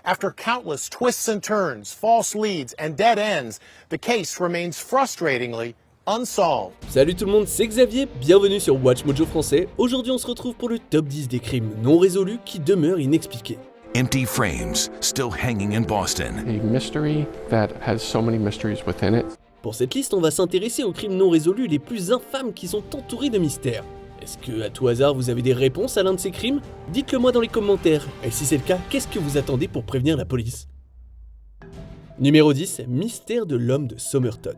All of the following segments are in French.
After countless twists and turns, false leads, and dead ends, the case remains frustratingly unsolved. Salut tout le monde, c'est Xavier, bienvenue sur Watch Mojo français. Aujourd'hui on se retrouve pour le top 10 des crimes non résolus qui demeurent inexpliqués. Empty frames still hanging in Boston. A mystery that has so many mysteries within it. Pour cette liste, on va s'intéresser aux crimes non résolus les plus infâmes qui sont entourés de mystères. Est-ce que, à tout hasard, vous avez des réponses à l'un de ces crimes ? Dites-le moi dans les commentaires. Et si c'est le cas, qu'est-ce que vous attendez pour prévenir la police ? Numéro 10, mystère de l'homme de Somerton.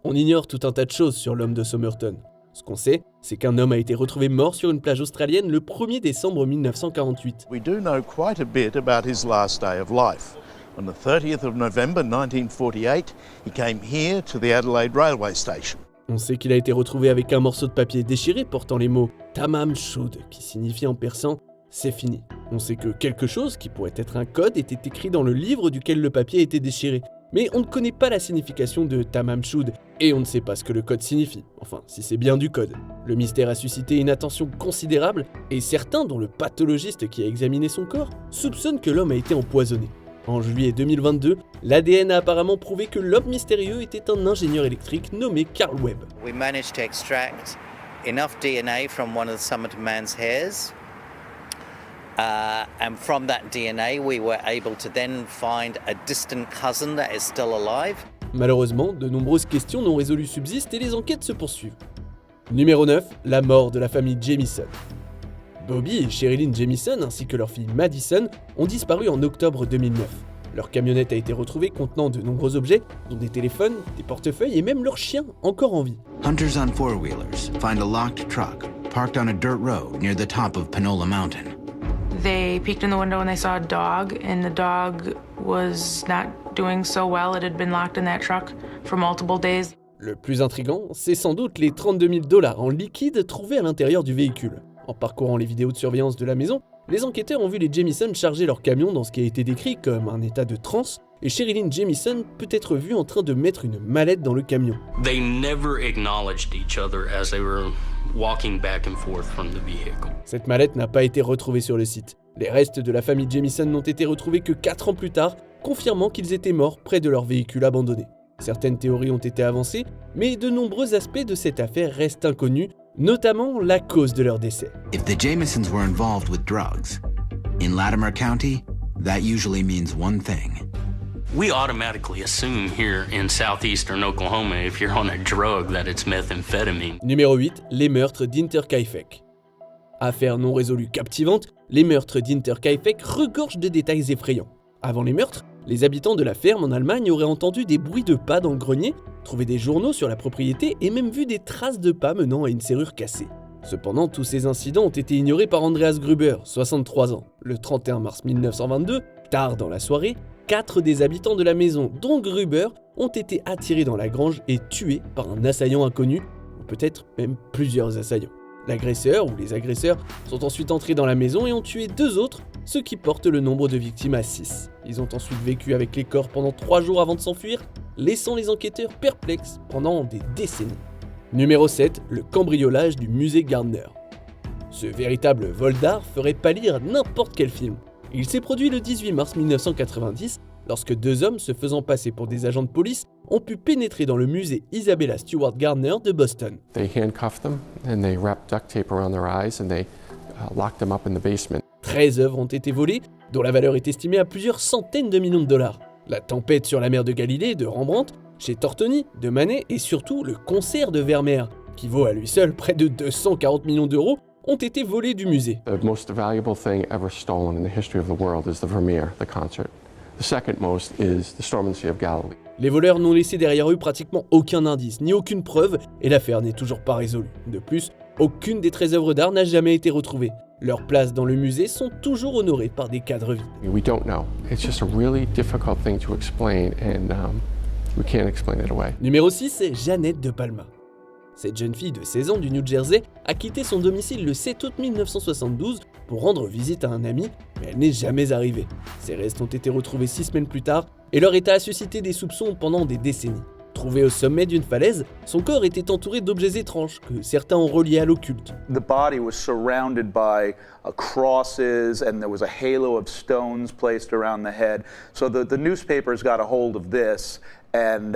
On ignore tout un tas de choses sur l'homme de Somerton. Ce qu'on sait, c'est qu'un homme a été retrouvé mort sur une plage australienne le 1er décembre 1948. We do know quite a bit about his last day of life. On the 30th of November 1948, he came here to the Adelaide railway station. On sait qu'il a été retrouvé avec un morceau de papier déchiré portant les mots « Tamam Shud » qui signifie en persan « c'est fini ». On sait que quelque chose, qui pourrait être un code, était écrit dans le livre duquel le papier a été déchiré. Mais on ne connaît pas la signification de Tamam Shud et on ne sait pas ce que le code signifie. Enfin, si c'est bien du code. Le mystère a suscité une attention considérable et certains, dont le pathologiste qui a examiné son corps, soupçonnent que l'homme a été empoisonné. En juillet 2022, l'ADN a apparemment prouvé que l'homme mystérieux était un ingénieur électrique nommé Carl Webb. We managed to extract enough DNA from one of the Somerton man's hairs. And from that DNA, we were able to then find a distant cousin that is still alive. Malheureusement, de nombreuses questions non résolues subsistent et les enquêtes se poursuivent. Numéro 9, la mort de la famille Jamieson. Bobby et Sherilyn Jamieson ainsi que leur fille Madison ont disparu en octobre 2009. Leur camionnette a été retrouvée contenant de nombreux objets, dont des téléphones, des portefeuilles et même leur chien encore en vie. Hunters on four-wheelers find a locked truck parked on a dirt road near the top of Panola Mountain. They peeked in the window and they saw a dog, and the dog was not doing so well. It had been locked in that truck for multiple days. Le plus intriguant, c'est sans doute les 32 000 $ en liquide trouvés à l'intérieur du véhicule. En parcourant les vidéos de surveillance de la maison, les enquêteurs ont vu les Jamieson charger leur camion dans ce qui a été décrit comme un état de transe, et Sherilyn Jamieson peut être vue en train de mettre une mallette dans le camion. They never acknowledged each other as they were walking back and forth from the vehicle. Cette mallette n'a pas été retrouvée sur le site. Les restes de la famille Jamieson n'ont été retrouvés que 4 ans plus tard, confirmant qu'ils étaient morts près de leur véhicule abandonné. Certaines théories ont été avancées, mais de nombreux aspects de cette affaire restent inconnus, notamment la cause de leur décès. If the Jamiesons were involved with drugs, in Latimer County, that usually means one thing. We automatically assume here in southeastern Oklahoma, if you're on a drug, that it's methamphetamine. Numéro 8, les meurtres d'Interkaifeck. Affaire non résolue captivante, les meurtres d'Interkaifeck regorgent de détails effrayants. Avant les meurtres, les habitants de la ferme en Allemagne auraient entendu des bruits de pas dans le grenier, trouvé des journaux sur la propriété et même vu des traces de pas menant à une serrure cassée. Cependant, tous ces incidents ont été ignorés par Andreas Gruber, 63 ans. Le 31 mars 1922, tard dans la soirée, 4 des habitants de la maison, dont Gruber, ont été attirés dans la grange et tués par un assaillant inconnu, ou peut-être même plusieurs assaillants. L'agresseur ou les agresseurs sont ensuite entrés dans la maison et ont tué 2 autres, ce qui porte le nombre de victimes à 6. Ils ont ensuite vécu avec les corps pendant 3 jours avant de s'enfuir, laissant les enquêteurs perplexes pendant des décennies. Numéro 7, le cambriolage du musée Gardner. Ce véritable vol d'art ferait pâlir n'importe quel film. Il s'est produit le 18 mars 1990, lorsque 2 hommes se faisant passer pour des agents de police ont pu pénétrer dans le musée Isabella Stewart Gardner de Boston. They handcuffed them and they wrapped duct tape around their eyes and they locked them up in the basement. 13 œuvres ont été volées, dont la valeur est estimée à plusieurs centaines de millions de dollars. La tempête sur la mer de Galilée de Rembrandt, chez Tortoni de Manet et surtout le concert de Vermeer, qui vaut à lui seul près de 240 millions d'euros, ont été volés du musée. The most valuable thing ever stolen in the history of the world is the Vermeer, the concert. The second most is the Storm in the Sea of Galilee. Les voleurs n'ont laissé derrière eux pratiquement aucun indice, ni aucune preuve, et l'affaire n'est toujours pas résolue. De plus, aucune des 13 œuvres d'art n'a jamais été retrouvée. Leurs places dans le musée sont toujours honorées par des cadres vides. We don't know. It's just a really difficult thing to explain and we can't explain it away. Numéro 6, c'est Jeannette de Palma. Cette jeune fille de 16 ans du New Jersey a quitté son domicile le 7 août 1972 pour rendre visite à un ami, mais elle n'est jamais arrivée. Ses restes ont été retrouvés 6 semaines plus tard et leur état a suscité des soupçons pendant des décennies. Trouvé au sommet d'une falaise, son corps était entouré d'objets étranges que certains ont reliés à l'occulte. The body was surrounded by crosses and there was a halo of stones placed around the head. So the newspapers got a hold of this and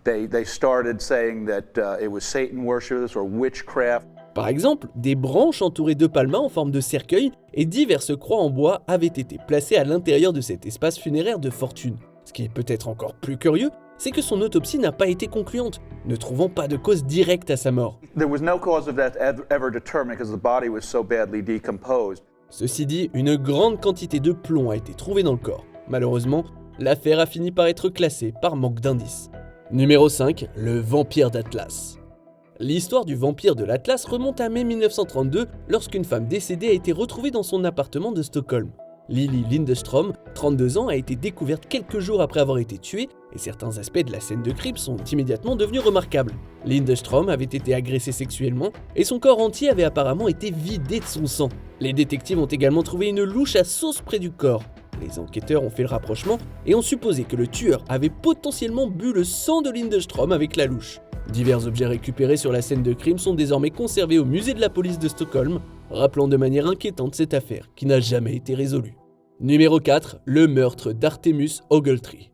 they started saying that it was Satan worshippers or witchcraft. Par exemple, des branches entourées de palmas en forme de cercueil et diverses croix en bois avaient été placées à l'intérieur de cet espace funéraire de fortune. Ce qui est peut-être encore plus curieux, c'est que son autopsie n'a pas été concluante, ne trouvant pas de cause directe à sa mort. There was no cause of death ever determined because the body was so badly decomposed. Ceci dit, une grande quantité de plomb a été trouvée dans le corps. Malheureusement, l'affaire a fini par être classée par manque d'indices. Numéro 5, le vampire d'Atlas. L'histoire du vampire de l'Atlas remonte à mai 1932 lorsqu'une femme décédée a été retrouvée dans son appartement de Stockholm. Lili Lindström, 32 ans, a été découverte quelques jours après avoir été tuée et certains aspects de la scène de crime sont immédiatement devenus remarquables. Lindström avait été agressée sexuellement et son corps entier avait apparemment été vidé de son sang. Les détectives ont également trouvé une louche à sauce près du corps. Les enquêteurs ont fait le rapprochement et ont supposé que le tueur avait potentiellement bu le sang de Lindström avec la louche. Divers objets récupérés sur la scène de crime sont désormais conservés au musée de la police de Stockholm, rappelant de manière inquiétante cette affaire qui n'a jamais été résolue. Numéro 4, le meurtre d'Artemus Ogletree.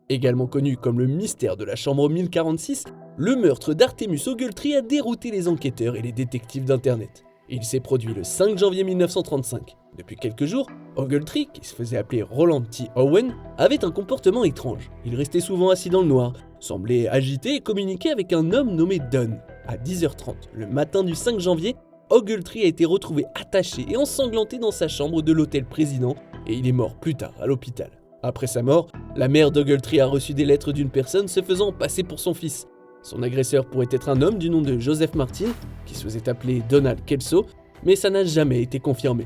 Également connu comme le mystère de la chambre 1046, le meurtre d'Artemus Ogletree a dérouté les enquêteurs et les détectives d'Internet. Il s'est produit le 5 janvier 1935. Depuis quelques jours, Ogletree, qui se faisait appeler Roland T. Owen, avait un comportement étrange. Il restait souvent assis dans le noir, semblait agité et communiquait avec un homme nommé Dunn. À 10h30, le matin du 5 janvier, Ogletree a été retrouvé attaché et ensanglanté dans sa chambre de l'hôtel Président et il est mort plus tard à l'hôpital. Après sa mort, la mère d'Ogletree a reçu des lettres d'une personne se faisant passer pour son fils. Son agresseur pourrait être un homme du nom de Joseph Martin, qui se faisait appeler Donald Kelso, mais ça n'a jamais été confirmé.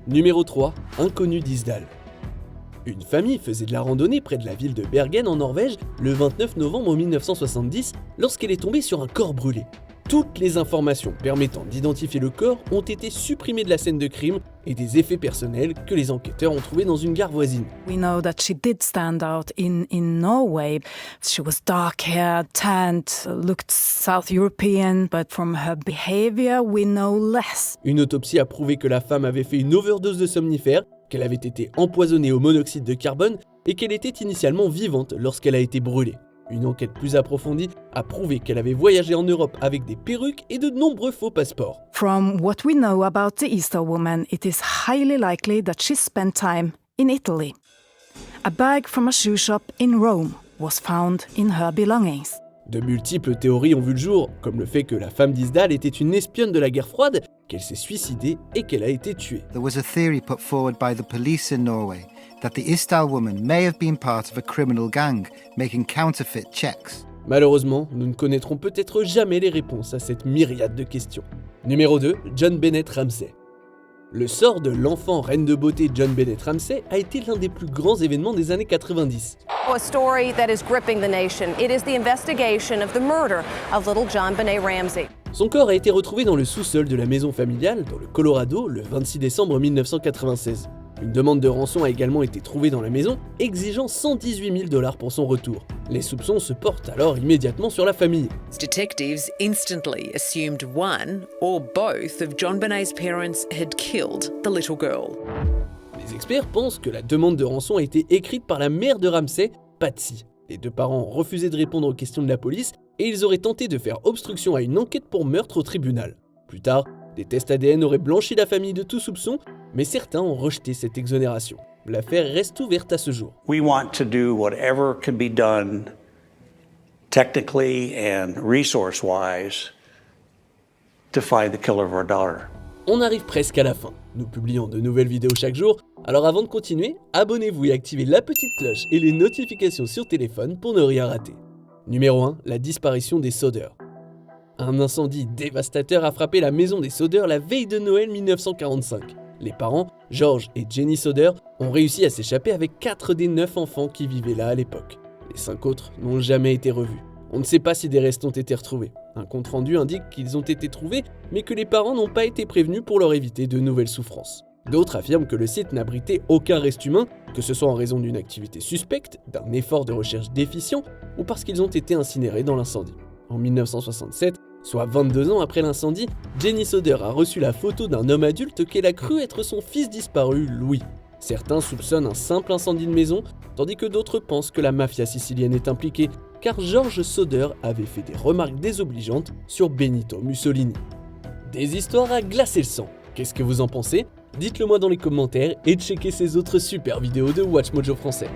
Numéro 3, inconnu d'Isdal. Une famille faisait de la randonnée près de la ville de Bergen en Norvège le 29 novembre 1970 lorsqu'elle est tombée sur un corps brûlé. Toutes les informations permettant d'identifier le corps ont été supprimées de la scène de crime et des effets personnels que les enquêteurs ont trouvés dans une gare voisine. We know that she did stand out in Norway. She was dark-haired, tanned, looked South European, but from her behavior we know less. Une autopsie a prouvé que la femme avait fait une overdose de somnifères, qu'elle avait été empoisonnée au monoxyde de carbone et qu'elle était initialement vivante lorsqu'elle a été brûlée. Une enquête plus approfondie a prouvé qu'elle avait voyagé en Europe avec des perruques et de nombreux faux passeports. From what we know about the Easter woman, it is highly likely that she spent time in Italy. A bag from a shoe shop in Rome was found in her belongings. De multiples théories ont vu le jour, comme le fait que la femme d'Isdal était une espionne de la guerre froide, qu'elle s'est suicidée et qu'elle a été tuée. There was a theory put forward by the police in Norway that the Isdal woman may have been part of a criminal gang making counterfeit checks. Malheureusement, nous ne connaîtrons peut-être jamais les réponses à cette myriade de questions. Numéro 2, John Bennett Ramsey. Le sort de l'enfant reine de beauté John Bennett Ramsey a été l'un des plus grands événements des années 90. A story that is gripping the nation. It is the investigation of the murder of little John Benet Ramsey. Son corps a été retrouvé dans le sous-sol de la maison familiale, dans le Colorado, le 26 décembre 1996. Une demande de rançon a également été trouvée dans la maison, exigeant $118 000 pour son retour. Les soupçons se portent alors immédiatement sur la famille. Detectives instantly assumed one or both of John Benet's parents had killed the little girl. Les experts pensent que la demande de rançon a été écrite par la mère de Ramsey, Patsy. Les deux parents ont refusé de répondre aux questions de la police et ils auraient tenté de faire obstruction à une enquête pour meurtre au tribunal. Plus tard, des tests ADN auraient blanchi la famille de tout soupçon, mais certains ont rejeté cette exonération. L'affaire reste ouverte à ce jour. We want to do whatever can be done technically and resource-wise to find the killer of our daughter. On arrive presque à la fin. Nous publions de nouvelles vidéos chaque jour, alors avant de continuer, abonnez-vous et activez la petite cloche et les notifications sur téléphone pour ne rien rater. Numéro 1, la disparition des Soder. Un incendie dévastateur a frappé la maison des Soder la veille de Noël 1945. Les parents, George et Jenny Soder, ont réussi à s'échapper avec 4 des 9 enfants qui vivaient là à l'époque. Les 5 autres n'ont jamais été revus. On ne sait pas si des restes ont été retrouvés. Un compte-rendu indique qu'ils ont été trouvés, mais que les parents n'ont pas été prévenus pour leur éviter de nouvelles souffrances. D'autres affirment que le site n'abritait aucun reste humain que ce soit en raison d'une activité suspecte, d'un effort de recherche déficient, ou parce qu'ils ont été incinérés dans l'incendie. En 1967, soit 22 ans après l'incendie, Jenny Soder a reçu la photo d'un homme adulte qu'elle a cru être son fils disparu, Louis. Certains soupçonnent un simple incendie de maison, tandis que d'autres pensent que la mafia sicilienne est impliquée, car George Soder avait fait des remarques désobligeantes sur Benito Mussolini. Des histoires à glacer le sang. Qu'est-ce que vous en pensez ? Dites-le moi dans les commentaires et checkez ces autres super vidéos de WatchMojo français.